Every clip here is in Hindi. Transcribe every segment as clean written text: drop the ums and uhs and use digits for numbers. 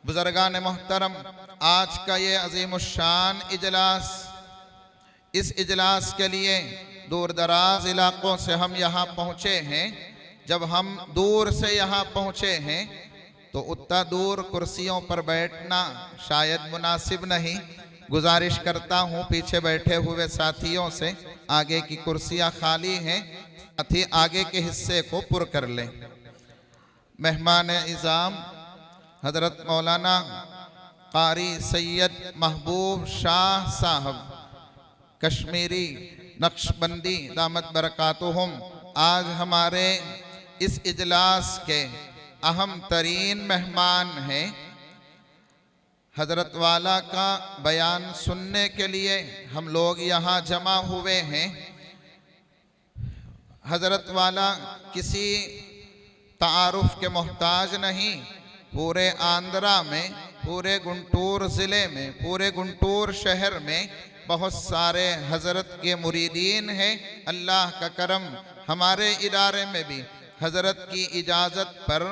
बुज़ुर्गान मोहतरम, आज का ये अज़ीमुश्शान इजलास, इस इजलास के लिए दूर दराज इलाक़ों से हम यहाँ पहुँचे हैं। जब हम दूर से यहाँ पहुँचे हैं तो उतना दूर कुर्सियों पर बैठना शायद मुनासिब नहीं। गुजारिश करता हूँ पीछे बैठे हुए साथियों से, आगे की कुर्सियाँ खाली हैं, साथी आगे के हिस्से को पुर कर लें। मेहमान इज़ाम हज़रत मौलाना कारी सैयद महबूब शाह साहब कश्मीरी नक्शबंदी दामत बरकातुहुम आज हमारे इस इजलास के अहम तरीन मेहमान हैं। हज़रत वाला का बयान सुनने के लिए हम लोग यहाँ जमा हुए हैं। हज़रत वाला किसी तारुफ के मोहताज नहीं। पूरे आंध्रा में, पूरे गुंटूर ज़िले में, पूरे गुंटूर शहर में बहुत सारे हज़रत के मुरीदीन हैं। अल्लाह का करम, हमारे इदारे में भी हज़रत की इजाज़त पर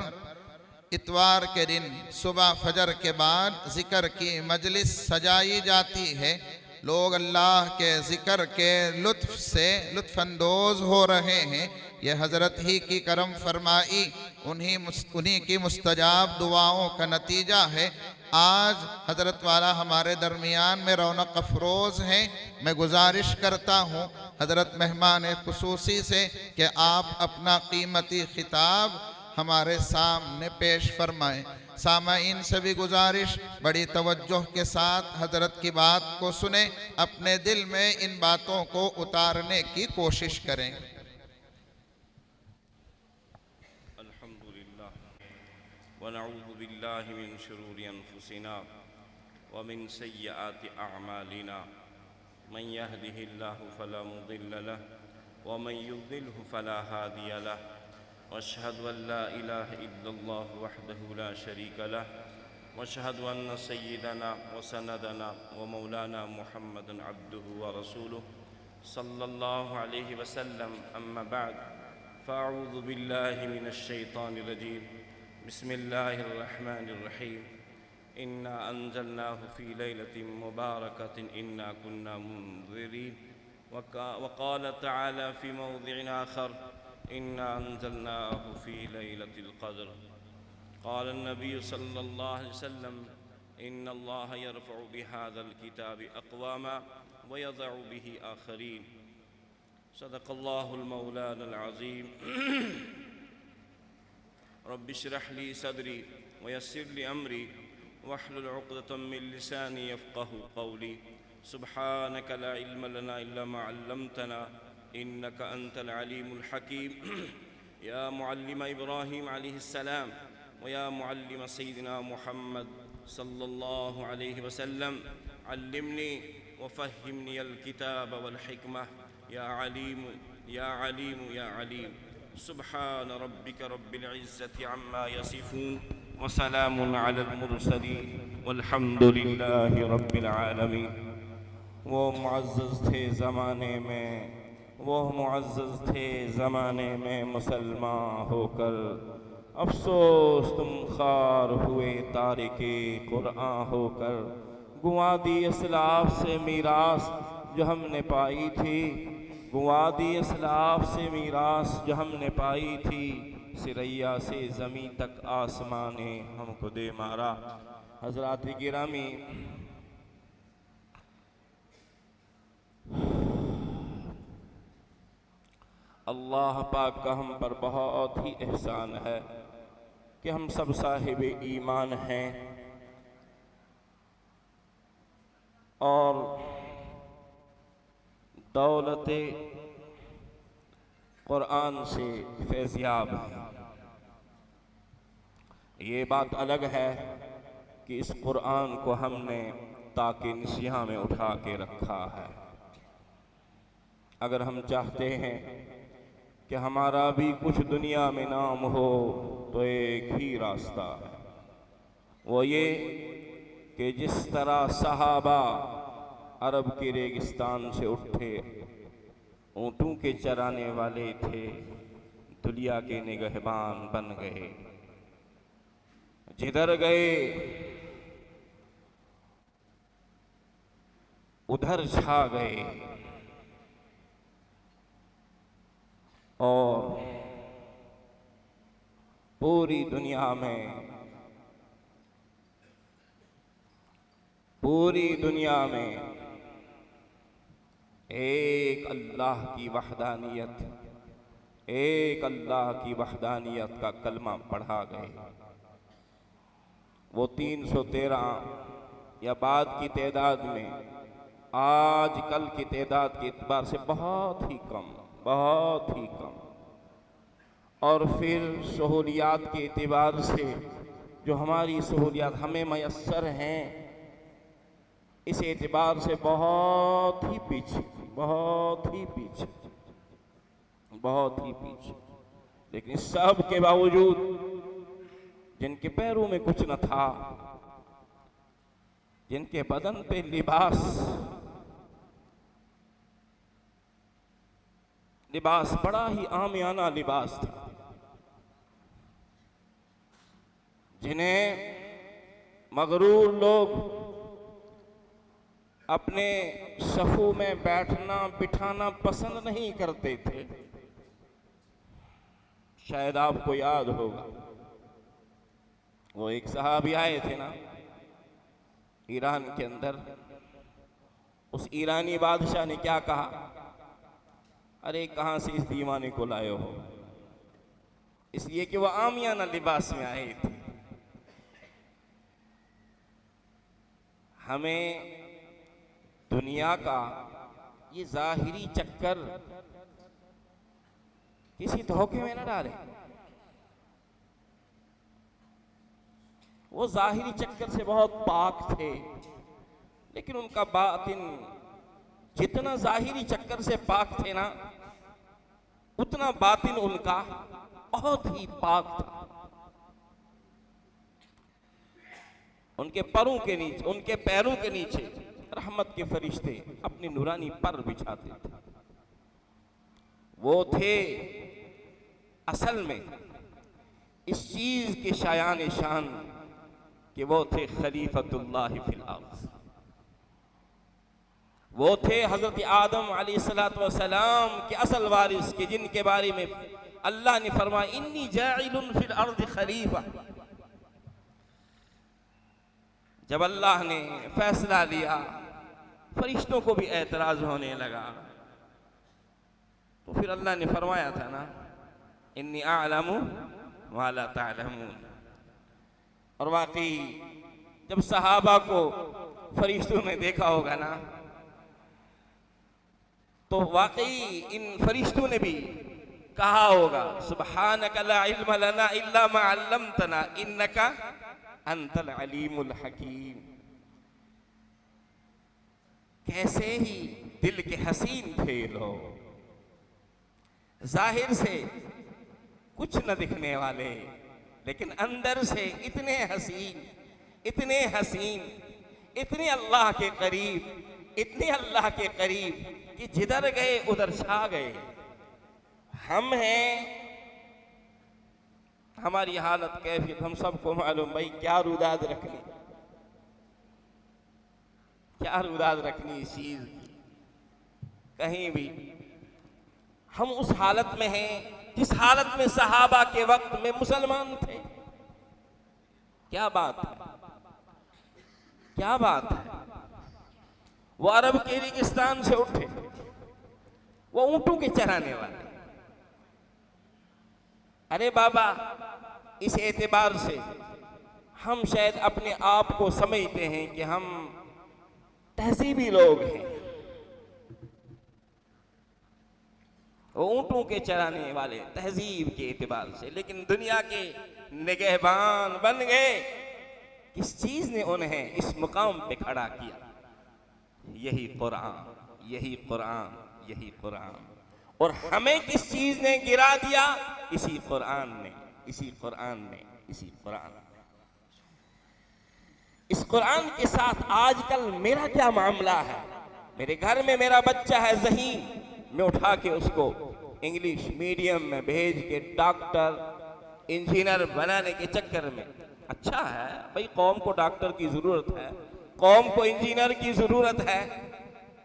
इतवार के दिन सुबह फजर के बाद ज़िक्र की मजलिस सजाई जाती है। लोग अल्लाह के ज़िक्र के लुत्फ़ से लुत्फ़अंदोज़ हो रहे हैं। यह हज़रत ही की करम फरमाई, उन्हीं की मुस्तजाब दुआओं का नतीजा है। आज हज़रत वाला हमारे दरमियान में रौनक अफरोज़ हैं। मैं गुजारिश करता हूँ हज़रत मेहमान खुसूसी से कि आप अपना कीमती खिताब हमारे सामने पेश फरमाएं। सामाईन से भी गुजारिश, बड़ी तवज्जो के साथ हज़रत की बात को सुने, अपने दिल में इन बातों को उतारने की कोशिश करें। अल्हम्दुलिल्लाह व नऊज़ु बिल्लाहि मिन शुरूरि अनफुसिना व मिन सय्यिआति अअमालिना मन यहदिहिल्लाहु फला मुदिल्ल लहु व मन युद्लिल्हु फला हादिय लहु वअशहदु अल्ला इलाहा इल्लल्लाहु वहदहु ला शरीका लहु वअशहदु अन्न सय्यिदना व सनदना व मौलाना मुहम्मदन अब्दुहु व रसूलुहु सल्लल्लाहु अलैहि वसल्लम। अम्मा बाद, फ़अऊज़ु बिल्लाहि मिनश शैतानिर रजीम। बिस्मिल्लाहिर रहमानिर रहीम। इन्ना अंज़लनाहु फ़ी लैलतिन मुबारकतिन इन्ना कुन्ना मुंज़िरीन। वक़ाल तआला फ़ी मौज़िइन आख़र इन्ना अंज़लनाहु फ़ी लैलतिल क़द्र। क़ाल अन्नबी सल्लल्लाहु अलैहि वसल्लम इन्नल्लाह यरफ़उ बिहाज़ल किताबि अक़वामा व यज़अउ बिही आख़रीन। सदक़ल्लाहुल मौलानाल अज़ीम। रब्बि इश्रह ली सदरी व यस्सिर ली अमरी वहलुल उक़दतम मिन लिसानी यफ़क़हू क़ौली। सुब्हानक ला इल्म लना इल्ला मा अल्लमतना इन्नका अंतल अलीमुल हकीम। या मुअल्लिम इब्राहीम अलैहिस्सलाम व या मुअल्लिम सय्यिदिना मुहम्मद सल्लल्लाहु अलैहि वसल्लम अल्लिमनी व फ़ह्हिमनी अल किताब वल हिकमह या अलीम या अलीम या अलीम। सुब्हान रब्बिक रब्बिल इज़्ज़ति अम्मा यसिफून व सलामुन अलल मुरसलीन वल्हम्दुलिल्लाहि रब्बिल आलमीन। वो मुअज़्ज़ज़ थे ज़माने में, वो मुअज़्ज़ज़ थे ज़माने में मुसलमान होकर, अफ़सोस तुम ख़ार हुए तारिके क़ुरआन होकर। गुआ दी असलाफ़ से मीरास जो हमने पाई थी, गुआ दी असलाफ़ से मीरास जो हमने पाई थी। सिरैया से ज़मीं तक आसमां ने हमको दे मारा। हज़रात गिरामी, अल्लाह पाक का हम पर बहुत ही एहसान है कि हम सब साहिब ईमान हैं और दौलते कुरान से फैज़याब हैं। ये बात अलग है कि इस कुरान को हमने ताकि निशिया में उठा के रखा है। अगर हम चाहते हैं कि हमारा भी कुछ दुनिया में नाम हो तो एक ही रास्ता है, वो ये कि जिस तरह सहाबा अरब के रेगिस्तान से उठे, ऊँटों के चराने वाले थे, दुनिया के निगहबान बन गए। जिधर गए उधर छा गए और पूरी दुनिया में एक अल्लाह की वहदानियत का कलमा पढ़ा गए। वो 313 या बाद की तादाद में आज कल की तादाद के एतबार से बहुत ही कम, और फिर सहूलियात के एतबार से जो हमारी सहूलियात हमें मयस्सर हैं, इस एतबार से बहुत ही पीछे। लेकिन इस सब के बावजूद जिनके पैरों में कुछ न था, जिनके बदन पे लिबास बड़ा ही आमियाना लिबास था, जिन्हें मगरूर लोग अपने सफू में बैठना बिठाना पसंद नहीं करते थे। शायद आपको याद होगा, वो एक सहाबी आए थे ना ईरान के अंदर। उस ईरानी बादशाह ने क्या कहा, अरे कहां से इस दीवाने को लाए हो? इसलिए कि वह आमियाना लिबास में आए थे। हमें दुनिया का ये जाहिरी चक्कर किसी धोखे में न डाले। वो जाहिरी चक्कर से बहुत पाक थे, लेकिन उनका बातिन जितना जाहिरी चक्कर से पाक थे ना, उतना बातिन उनका बहुत ही पाक था। उनके पैरों के नीचे रहमत के फरिश्ते अपनी नूरानी पर बिछाते थे। वो थे असल में इस चीज के शायान शान कि वो थे खलीफतुल्लाह फिल अर्ज़। वो थे हजरत आदम अलैहिस्सलातु वस्सलाम के असल वारिस के, जिनके बारे में अल्लाह ने फरमाया इन्नी जाइलुन फिल अर्ज़ खलीफा। जब अल्लाह ने फैसला लिया, फरिश्तों को भी एतराज होने लगा, तो फिर अल्लाह ने फरमाया था ना इन्नी अअलमु मा ला तअलमून। और वाकई जब सहाबा को फरिश्तों ने देखा होगा ना, तो वाकई इन फरिश्तों ने भी कहा होगा सुब्हानका ला इल्म लना इल्ला मा अल्लमतना इन्नका अंतल अलीमुल हकीम। कैसे ही दिल के हसीन थे लोग, जाहिर से कुछ न दिखने वाले, लेकिन अंदर से इतने हसीन, इतने अल्लाह के करीब कि जिधर गए उधर छा गए। हम हैं, हमारी हालत कैफियत हम सबको मालूम। भाई क्या रुदाद रखनी इस चीज की। कहीं भी हम उस हालत में हैं जिस हालत में सहाबा के वक्त में मुसलमान थे। क्या बात है। वो अरब के रेगिस्तान से उठे, वो ऊंटों के चराने वाले। अरे बाबा, इस एतबार से हम शायद अपने आप को समझते हैं कि हम तहजीबी लोग हैं। वो ऊंटों के चराने वाले तहजीब के एतबार से, लेकिन दुनिया के निगहबान बन गए। किस चीज ने उन्हें इस मुकाम पे खड़ा किया? यही कुरान। और हमें किस चीज ने गिरा दिया? इसी कुरान ने। इस कुरान के साथ आजकल मेरा क्या मामला है? मेरे घर में मेरा बच्चा है ज़हीन, मैं उठा के उसको इंग्लिश मीडियम में भेज के डॉक्टर इंजीनियर बनाने के चक्कर में। अच्छा है भाई, कौम को डॉक्टर की जरूरत है, कौम को इंजीनियर की जरूरत है,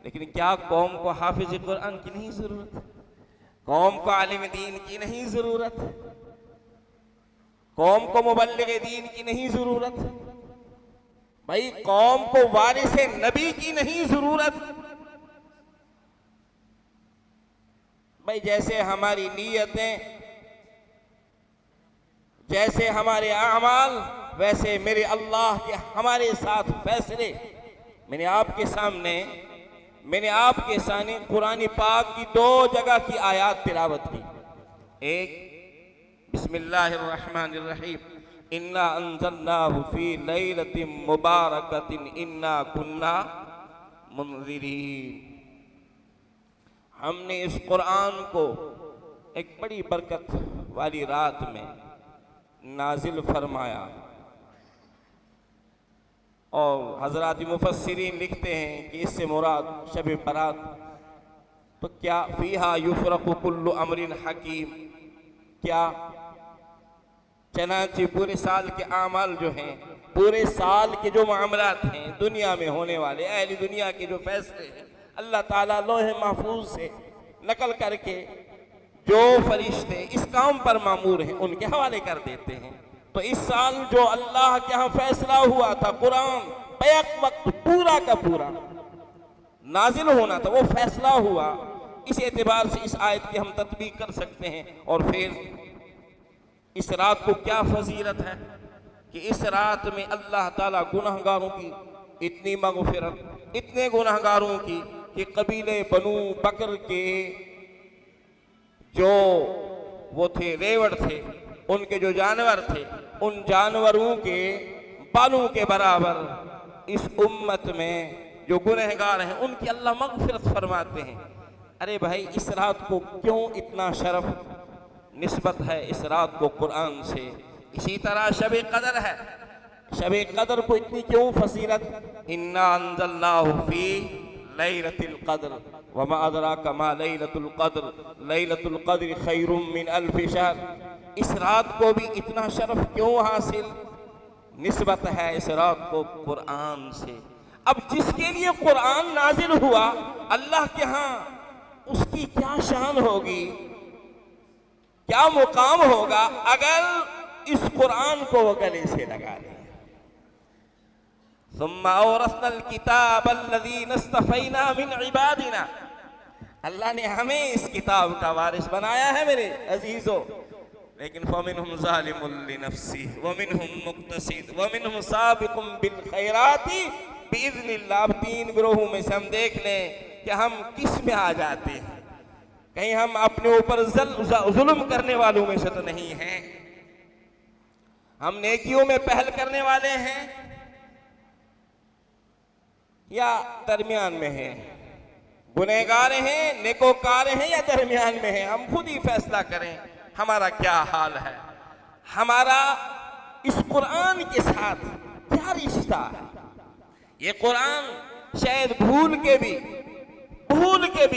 लेकिन क्या कौम को हाफिज कुरान की नहीं जरूरत? कौम को आलिम दीन की नहीं जरूरत? कौम को मुबल्लिग दीन की नहीं जरूरत? भाई कौम को वारिस नबी की नहीं जरूरत? भाई जैसे हमारी नीयतें, जैसे हमारे अमाल, वैसे मेरे अल्लाह के हमारे साथ फैसले। मैंने आपके सामने कुरान पाक की 2 जगह की आयत तिलावत की। एक बिस्मिल्लाहिर्रहमानिर्रहीम, इन्ना अंज़लनाहु फी लैलतिन मुबारकतिन इन्ना कुन्ना मुनज़िरीन। हमने इस कुरान को एक बड़ी बरकत वाली रात में नाजिल फरमाया। और हजरात मुफस्सिरीन लिखते हैं कि इससे मुराद शब बरात। तो क्या फीहा युफरक़ु कुल्लु अमरिन हकीम, क्या चनांचे पूरे साल के आमाल जो हैं, पूरे साल के जो मामलात हैं दुनिया में होने वाले, अहली दुनिया के जो फैसले हैं, अल्लाह ताला लोहे महफूज से नकल करके जो फरिश्ते इस काम पर मामूर हैं उनके हवाले कर देते हैं। तो इस साल जो अल्लाह के यहाँ फैसला हुआ था, कुरान बैक वक्त पूरा का पूरा नाजिल होना था, वो फैसला हुआ। इस एतबार से इस आयत की हम तत्बीक कर सकते हैं। और फिर इस रात को क्या फजीलत है कि इस रात में अल्लाह ताला गुनहगारों की इतनी मगफिरत, इतने गुनहगारों की कि कबीले बनु बकर के जो वो थे, रेवड़ थे, उनके जो जानवर थे, उन जानवरों के बालों के बराबर इस उम्मत में जो गुनहगार हैं उनकी अल्लाह मगफिरत फरमाते हैं। अरे भाई, इस रात को क्यों इतना शरफ निस्बत है इस रात को कुरान से? इसी तरह शब कदर है, शब कदर को इतनी क्यों फसीलत? इन्ना अंज़लनाहु फी लैलतिल कद्र वमा अदराका मा लैलतुल कद्र लैलतुल कद्र खैरुम मिन अल्फि शहर। इस रात को भी इतना शरफ क्यों हासिल? निस्बत है इस रात को कुरान से। अब जिसके लिए कुरान नाजिल हुआ, अल्लाह के यहाँ उसकी क्या शान होगी, क्या मुकाम होगा अगर इस कुरान को वो गले से लगा ले। सुम्मा औरसनल किताब अल्लज़ीना इस्तफ़ैना मिन इबादिना, अल्लाह ने हमें इस किताब का वारिस बनाया है मेरे अजीजों। लेकिन फमिनहुम ज़ालिमुल लिनफ्सिही व मिनहुम मुक़तसिद व मिनहुम साबिक़ुम बिल खैराति बिइज़्निल्लाह। अब 3 ग्रोहों में से हम देख लें कि हम किस में आ जाते हैं। कहीं हम अपने ऊपर जुल्म करने वालों में से तो नहीं हैं, हम नेकियों में पहल करने वाले हैं या दरमियान में हैं, गुनहगार हैं, नेकोकार हैं या दरमियान में हैं। हम खुद ही फैसला करें हमारा क्या हाल है, हमारा इस कुरान के साथ क्या रिश्ता है। ये कुरान शायद भूल के भी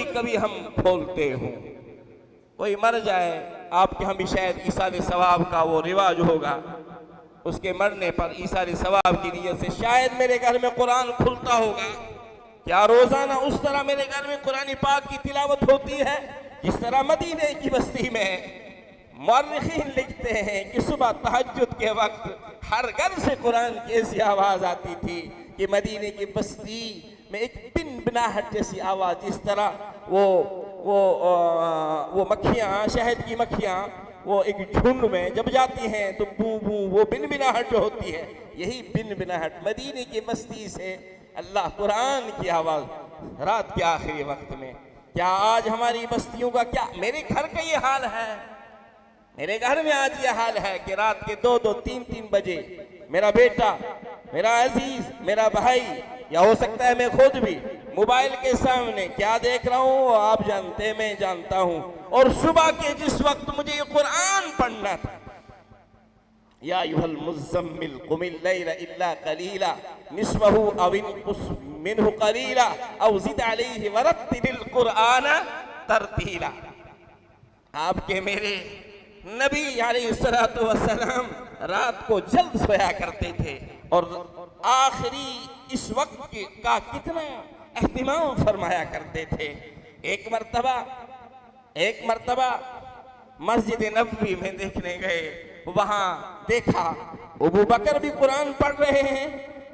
कभी हम खोलते हों, कोई मर जाए आपके हम भी शायद ईसाल सवाब का वो रिवाज होगा, उसके मरने पर ईसाल सवाब की नीयत से शायद मेरे घर में कुरान खुलता होगा। क्या रोजाना उस तरह मेरे घर में कुरान पाक की तिलावत होती है जिस तरह मदीने की बस्ती में मुअर्रिखीन लिखते हैं कि सुबह तहज्जुद के वक्त हर घर से कुरान की ऐसी आवाज आती थी कि मदीने की बस्ती में एक बिन बिनाहट जैसी आवाज, जिस तरह वो मक्खियाँ, शहद की मक्खियाँ वो एक झुंड में जब जाती हैं तो बू बू वो बिन बिनाहट जो होती है, यही बिन बिनाहट मदीने की बस्ती से अल्लाह कुरान की आवाज रात के आखिरी वक्त में। क्या आज हमारी बस्तियों का, क्या मेरे घर का ये हाल है? मेरे घर में आज ये हाल है कि रात के 2-2, 3-3 बजे मेरा बेटा, मेरा अजीज, मेरा भाई, या हो सकता है मैं खुद भी मोबाइल के सामने क्या देख रहा हूँ आप जानते हैं, मैं जानता हूँ। और सुबह के जिस वक्त मुझे ये कुरान पढ़ना था, या अय्युहल मुज़्ज़म्मिल क़ुमिल लैला इल्ला क़लीला निस्फ़हु अव इनक़ुस मिन्हु क़लीला अव ज़िद अलैहि वरत्तिलिल क़ुरआन तरतीला। आपके मेरे नबी अलैहिस्सलातु वस्सलाम रात को जल्द सोया करते थे और आखिरी इस वक्त का कितना एहतिमाम फरमाया करते थे। एक मर्तबा मस्जिद नबवी में देखने गए, वहां देखा अबू बकर भी कुरान पढ़ रहे हैं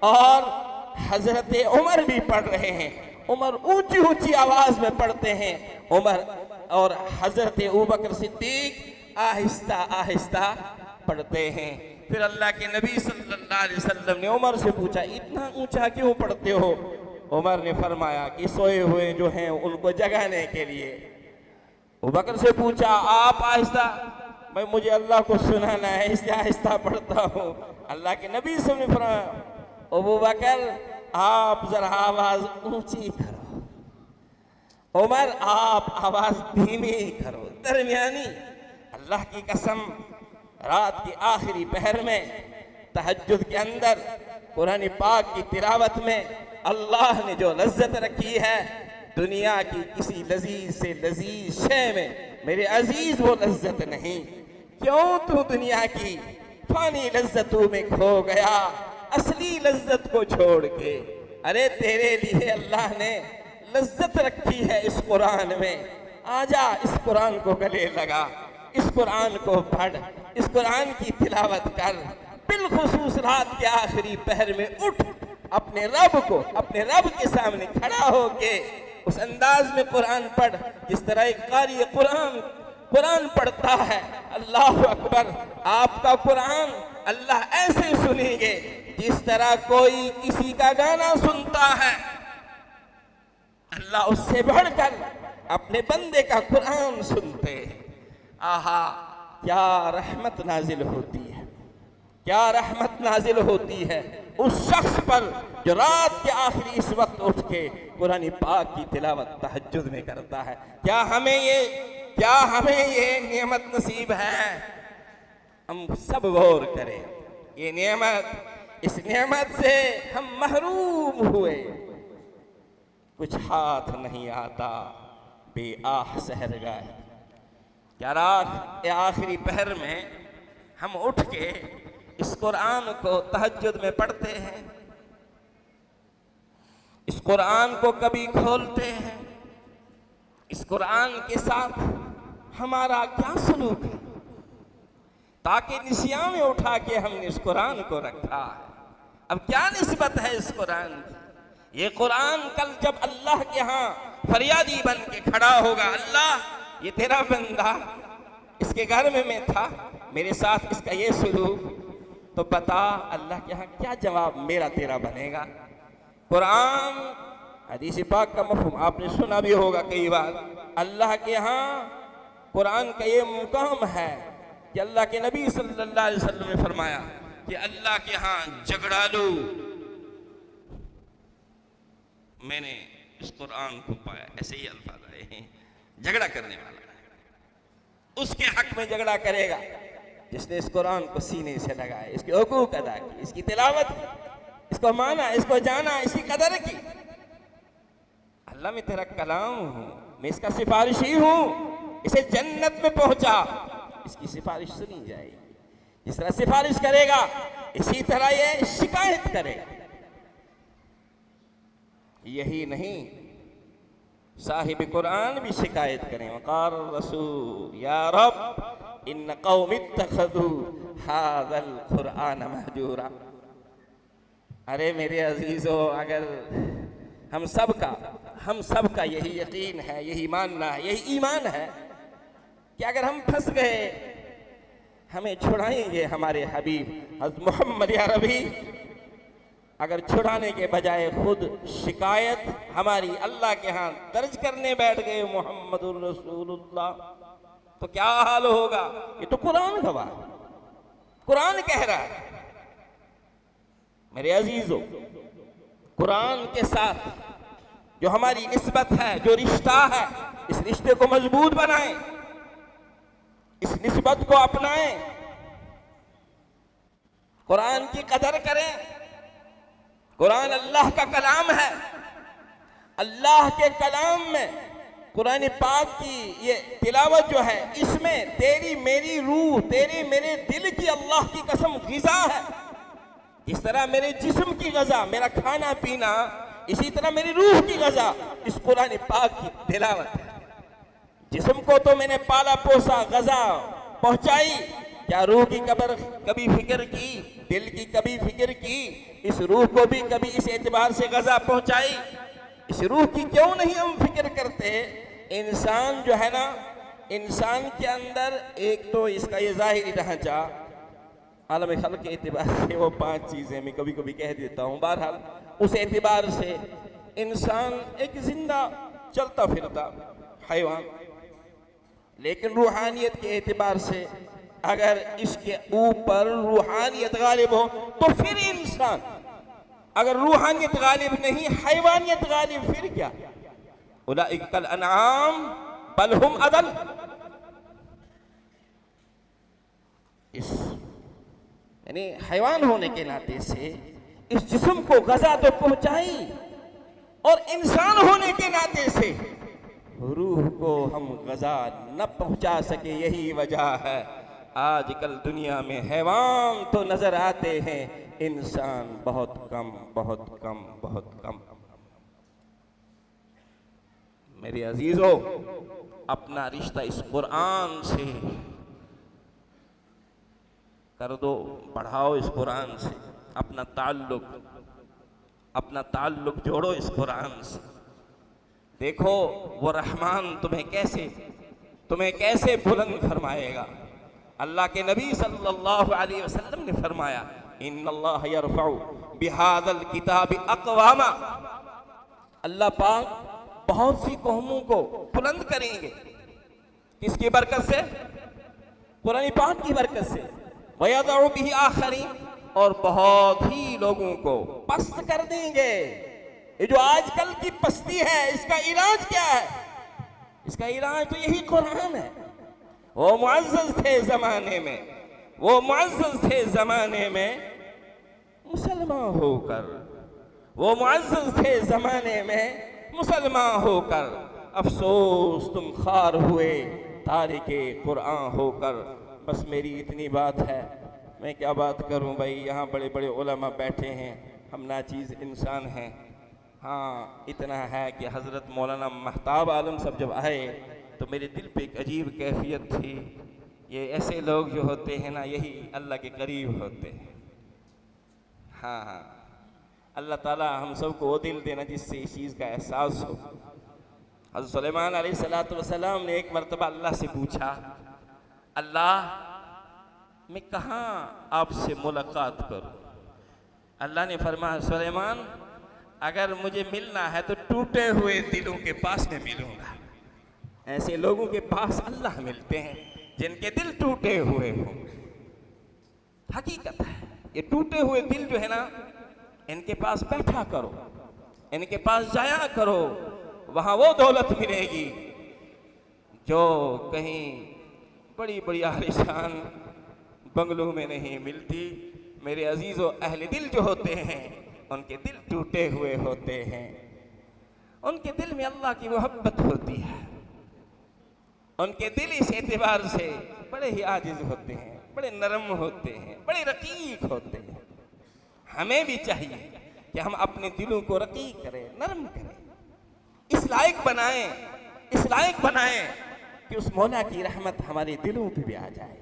और हजरत उमर भी पढ़ रहे हैं। उमर ऊंची ऊंची आवाज में पढ़ते हैं, उमर और हजरत अबू बकर सिद्दीक आहिस्ता आहिस्ता पढ़ते हैं। फिर अल्लाह के नबी सल्लल्लाहु अलैहि वसल्लम ने उमर से पूछा, इतना ऊंचा क्यों पढ़ते हो? उमर ने फरमाया कि सोए हुए जो हैं उनको जगाने के लिए। अबू बकर से पूछा, आप आहिस्ता? भाई मुझे अल्लाह को सुनाना है इसलिए आहिस्ता पढ़ता हूँ। अल्लाह के नबी से फरमाया, अबू बकर आप जरा आवाज ऊंची करो, उमर आप आवाज धीमी करो, दरमियानी। अल्लाह की कसम, रात के आखिरी पहर में तहज्जुद के अंदर कुरान पाक की तिलावत में अल्लाह ने जो लज्जत रखी है, दुनिया की किसी लजीज से लजीज शय में मेरे अजीज वो लज्जत नहीं। क्यों तू दुनिया की फानी लज्जतों में खो गया असली लज्जत को छोड़ के? अरे तेरे लिए अल्लाह ने लज्जत रखी है इस कुरान में। आजा इस कुरान को गले लगा, इस कुरान को पढ़, इस कुरान की तिलावत कर। बिलखुसूस रात के आखिरी पहर में उठ, अपने रब के सामने खड़ा होके उस अंदाज में कुरान पढ़ जिस तरह एक कारी कुरान पढ़ता है। अल्लाह अकबर, आपका कुरान अल्लाह ऐसे सुनेंगे जिस तरह कोई किसी का गाना सुनता है। अल्लाह उससे बढ़कर अपने बंदे का कुरान सुनते हैं। आहा, क्या रहमत नाजिल होती है, क्या रहमत नाजिल होती है उस शख्स पर जो रात के आखिरी इस वक्त उठ के कुरान पाक की तिलावत तहज्जुद में करता है। क्या हमें ये नेमत नसीब है? हम सब गौर करें, ये नेमत, इस नेमत से हम महरूम हुए। कुछ हाथ नहीं आता बेआह सहरगाह। क्या रात के आखिरी पहर में हम उठ के इस कुरान को तहज्जुद में पढ़ते हैं? इस कुरान को कभी खोलते हैं? इस कुरान के साथ हमारा क्या सलूक है? ताकि निशिया में उठा के हमने इस कुरान को रखा है। अब क्या निस्बत है इस कुरान की? ये कुरान कल जब अल्लाह के यहाँ फरियादी बन के खड़ा होगा, अल्लाह ये तेरा बंदा, इसके घर में मैं था, मेरे साथ इसका ये सलूक, तो बता अल्लाह के यहाँ क्या जवाब मेरा तेरा बनेगा? कुरान हदीस पाक का मफ़हूम आपने सुना भी होगा कई बार। अल्लाह के यहाँ कुरान का ये मुकाम है कि अल्लाह के नबी सल्लल्लाहु अलैहि वसल्लम ने फरमाया कि अल्लाह के यहाँ झगड़ालू मैंने इस कुरान को पाया। ऐसे ही अल्फाज आए हैं, झगड़ा करने वाला उसके हक में झगड़ा करेगा जिसने इस कुरान को सीने से लगाया, इसके हुकूक अदा की, इसकी तिलावत की, इसको माना, इसको जाना, इसकी कदर की। अल्लाह मैं तेरा कलाम हूँ, मैं इसका सिफारिशी हूँ, इसे जन्नत में पहुंचा, इसकी सिफारिश सुनी जाएगी। जिस तरह सिफारिश करेगा इसी तरह ये शिकायत करेगा। यही नहीं, साहिब कुरान भी शिकायत करें। वक़ाल रसूल या रब इन कौम इत्तखज़ू हाज़ल कुरान महजूरा। अरे मेरे अजीजों, अगर हम सब का यही यकीन है, यही मानना है, यही ईमान है कि अगर हम फंस गए हमें छुड़ाएंगे हमारे हबीब हज़रत मोहम्मद या रबी। अगर छुड़ाने के बजाय खुद शिकायत हमारी अल्लाह के यहाँ दर्ज करने बैठ गए मोहम्मदुर रसूलुल्लाह, तो क्या हाल होगा? ये तो कुरान गवाह, कुरान कह रहा है। मेरे अजीजों, कुरान के साथ जो हमारी निस्बत है, जो रिश्ता है, इस रिश्ते को मजबूत बनाएं, इस निस्बत को अपनाएं, कुरान की कदर करें। कुरान अल्लाह का कलाम है। अल्लाह के कलाम में कुरान पाक की ये तिलावत जो है, इसमें तेरी मेरी रूह, तेरे मेरे दिल की अल्लाह की कसम ग़िज़ा है। जिस तरह मेरे जिस्म की ग़िज़ा, मेरा खाना पीना इसी तरह मेरी रूह की गजा इस कुरान पाक की तिलावत है। जिस्म को तो मैंने पाला पोसा, गजा पहुंचाई, क्या रूह की कब्र कभी फिक्र की, दिल की कभी फिक्र की, इस रूह को भी कभी इस एतबार से गजा पहुंचाई? इस रूह की क्यों नहीं हम फिक्र करते? इंसान जो है ना, इंसान के अंदर एक तो इसका ये जाहिरी ढांचा, आलम खल्क के एतबार से वो 5 चीजें मैं कभी कभी कह देता हूँ, बहरहाल उस एतबार से इंसान एक जिंदा चलता फिरता हैवान, लेकिन रूहानियत के एतबार से अगर इसके ऊपर रूहानियत गालिब हो तो फिर इंसान, अगर रूहानियत गालिब नहीं हैवानियत गालिब, फिर क्या? उलाइका कल अनआम बल हुम अदल। इस यानी हैवान होने के नाते से इस जिस्म को गजा तो पहुंचाई, और इंसान होने के नाते से रूह को हम गजा न पहुंचा सके। यही वजह है आजकल दुनिया में हैवान तो नजर आते हैं, इंसान बहुत कम, बहुत कम, बहुत कम। मेरे अजीजों, अपना रिश्ता इस कुरान से कर दो, बढ़ाओ इस कुरान से अपना ताल्लुक जोड़ो इस कुरान से। देखो वो रहमान तुम्हें कैसे बुलंद फरमाएगा। अल्लाह के नबी सल्लल्लाहु अलैहि वसल्लम ने फरमाया, इन्नल्लाह यरफउ बिहादल किताबि अक़वामा, अल्लाह पाक बहुत सी कौमों को बुलंद करेंगे। किसकी बरकत से? कुरान पाक की बरकत से। वयदउ बिही आखरीन, और बहुत ही लोगों को पस्त कर देंगे। ये जो आजकल की पस्ती है, इसका इलाज क्या है? इसका इलाज तो यही कुरान है। वो मुअज़्ज़ज़ थे जमाने में, मुसलमान होकर, वो मुअज़्ज़ज़ थे जमाने में मुसलमान होकर, अफसोस तुम खार हुए तारिके कुरान होकर। बस मेरी इतनी बात है, मैं क्या बात करूं भाई, यहाँ बड़े बड़े उलमा बैठे हैं, हम नाचीज़ इंसान हैं। हाँ, इतना है कि हज़रत मौलाना महताब आलम सब जब आए तो मेरे दिल पे एक अजीब कैफियत थी। ये ऐसे लोग जो होते हैं ना, यही अल्लाह के करीब होते हैं। हाँ, अल्लाह ताला हम सबको वो दिल देना जिससे इस चीज़ का एहसास हो। हज़रत सुलेमान अलैहिस्सलातु वस्सलाम ने एक मरतबा अल्लाह से पूछा, अल्लाह मैं कहाँ आपसे मुलाकात करूँ? अल्लाह ने फरमाया, सुलेमान अगर मुझे मिलना है तो टूटे हुए दिलों के पास में मिलूंगा। ऐसे लोगों के पास अल्लाह मिलते हैं जिनके दिल टूटे हुए हों। हकीकत है, ये टूटे हुए दिल जो है ना, इनके पास बैठा करो, इनके पास जाया करो, वहां वो दौलत मिलेगी जो कहीं बड़ी बड़ी आलिशान बंगलों में नहीं मिलती। मेरे अजीजों, अहले दिल जो होते हैं उनके दिल टूटे हुए होते हैं, उनके दिल में अल्लाह की मोहब्बत होती है, उनके दिल इस एतबार से बड़े ही आजिज होते हैं, बड़े नरम होते हैं, बड़े रकीक होते हैं। हमें भी चाहिए कि हम अपने दिलों को रकीक करें, नरम करें, इस लायक बनाएं कि उस मौला की रहमत हमारे दिलों पे भी आ जाए,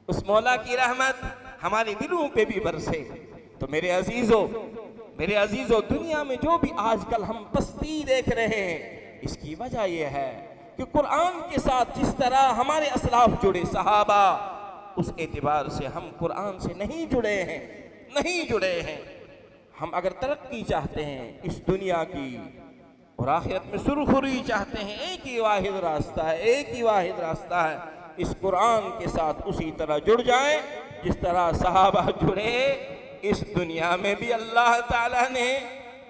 उस मौला की रहमत हमारे दिलों पे भी बरसे। तो मेरे अजीजों, दुनिया में जो भी आजकल हम पस्ती देख रहे हैं, इसकी वजह यह है कि कुरान के साथ जिस तरह हमारे असलाफ जुड़े, सहाबा, उस एतबार से हम कुरान से नहीं जुड़े हैं। हम अगर तरक्की चाहते हैं इस दुनिया की और आखिरत में सुरखुरी चाहते हैं, एक ही वाहिद रास्ता है, इस कुरान के साथ उसी तरह जुड़ जाएं जिस तरह सहाबा जुड़े। इस दुनिया में भी अल्लाह ताला ने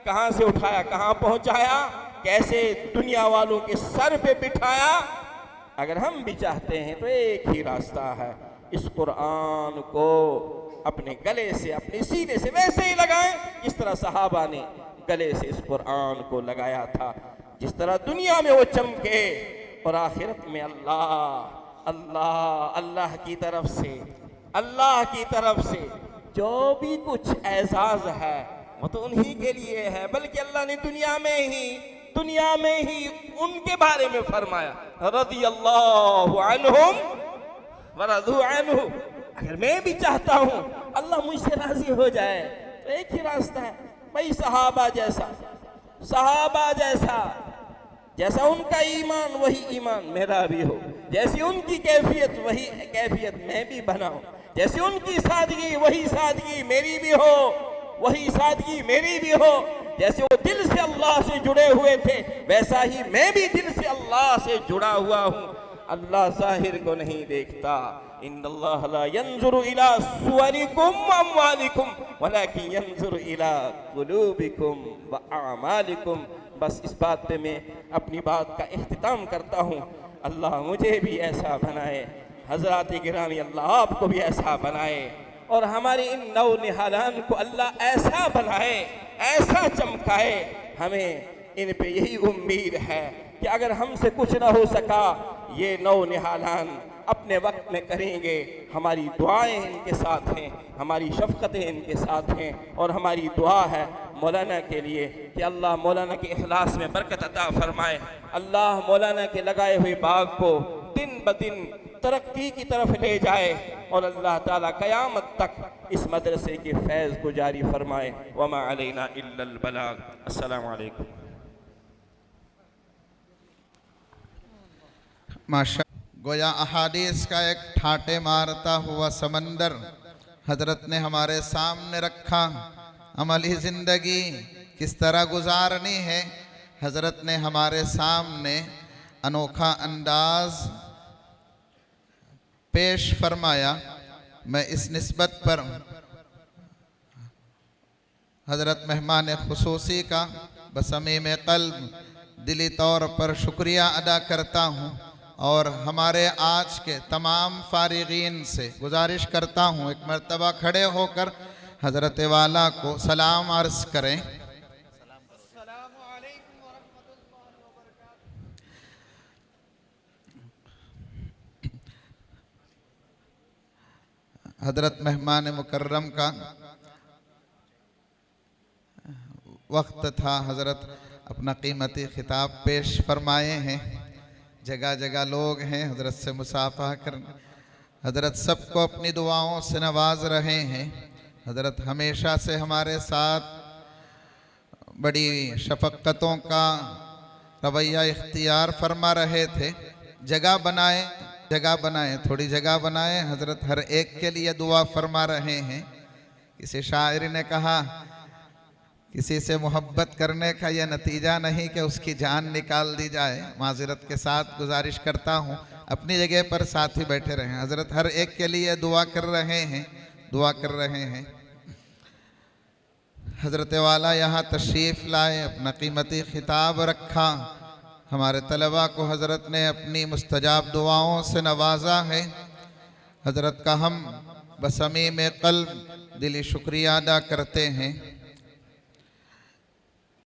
कहां से उठाया, कहां पहुंचाया, कैसे दुनिया वालों के सर पे बिठाया। अगर हम भी चाहते हैं तो एक ही रास्ता है, इस कुरान को अपने गले से, अपने सीने से वैसे ही लगाएं जिस तरह सहाबा ने गले से इस कुरान को लगाया था, जिस तरह दुनिया में वो चमके और आखिरत में अल्लाह की तरफ से जो भी कुछ एजाज है वो तो उन्हीं के लिए है, बल्कि अल्लाह ने दुनिया में ही उनके बारे में फरमाया, रज़ियल्लाहु अन्हुम व रज़ू अन्हु। अगर मैं भी चाहता हूँ अल्लाह मुझसे राजी हो जाए तो एक ही रास्ता है भाई, सहाबा जैसा जैसा उनका ईमान वही ईमान मेरा भी हो, जैसी उनकी कैफियत वही कैफियत मैं भी बनाऊं, जैसी उनकी सादगी वही सादगी मेरी भी हो, वही सादगी मेरी भी हो, जैसे वो दिल से अल्लाह से जुड़े हुए थे वैसा ही मैं भी दिल से अल्लाह से जुड़ा हुआ हूँ। अल्लाह जाहिर को नहीं देखता, इन्नल्लाह ला यंजुरु इला सुवरिकुम व अमवालिकुम वलाकिन यंजुरु इला कुलूबिकुम व अमालिकुम। बस इस बात पे मैं अपनी बात का इख्तिताम करता हूँ। अल्लाह मुझे भी ऐसा बनाए, हज़रात गिरामी अल्लाह आपको भी ऐसा बनाए, और हमारे इन नौ निहालान को अल्लाह ऐसा बनाए, ऐसा चमकाए। हमें इन पे यही उम्मीद है कि अगर हमसे कुछ ना हो सका, ये नौ निहालान अपने वक्त में करेंगे। हमारी दुआएं इनके साथ हैं, हमारी शफ़क़तें इनके साथ हैं, और हमारी दुआ है मौलाना के लिए कि अल्लाह मौलाना के इखलास में बरकत अता फरमाए। अल्लाह मौलाना के लगाए हुए बाग को दिन ब दिन तरक्की की तरफ ले जाए, और अल्लाह ताला क़यामत तक इस मदरसे के फैज़ को जारी फरमाए। वमा अलैना इल्लल बलाग। अस्सलामु अलैकुम। माशा गोया अहादीस का एक ठाटे मारता हुआ समंदर हजरत ने हमारे सामने रखा। अमली ज़िंदगी किस तरह गुजारनी है, हजरत ने हमारे सामने अनोखा अंदाज पेश फरमाया। मैं इस निस्बत पर हजरत मेहमान खुसूसी का बसमीम क़ल्ब दिली तौर पर शुक्रिया अदा करता हूँ, और हमारे आज के तमाम फारिगीन से गुजारिश करता हूँ एक मर्तबा खड़े होकर हजरत वाला को सलाम अर्ज़ करें। हजरत मेहमान मुकर्रम का वक्त था, हजरत अपना कीमती खिताब पेश फरमाए हैं। जगह जगह लोग हैं हजरत से मुसाफा करने, हजरत सबको अपनी दुआओं से नवाज रहे हैं। हजरत हमेशा से हमारे साथ बड़ी शफ़क़तों का रवैया इख्तियार फरमा रहे थे। जगह बनाए, थोड़ी जगह बनाए। हजरत हर एक के लिए दुआ फरमा रहे हैं। किसी शायर ने कहा, किसी से मोहब्बत करने का यह नतीजा नहीं कि उसकी जान निकाल दी जाए। माज़रत के साथ गुजारिश करता हूँ अपनी जगह पर साथी बैठे रहें। हजरत हर एक के लिए दुआ कर रहे हैं। हजरत वाला यहाँ तशरीफ़ लाए, अपना कीमती खिताब रखा। हमारे तलबा को हजरत ने अपनी मुस्तजाब दुआओं से नवाजा है। हजरत का हम बसमीम क़ल्ब दिली शुक्रिया अदा करते हैं।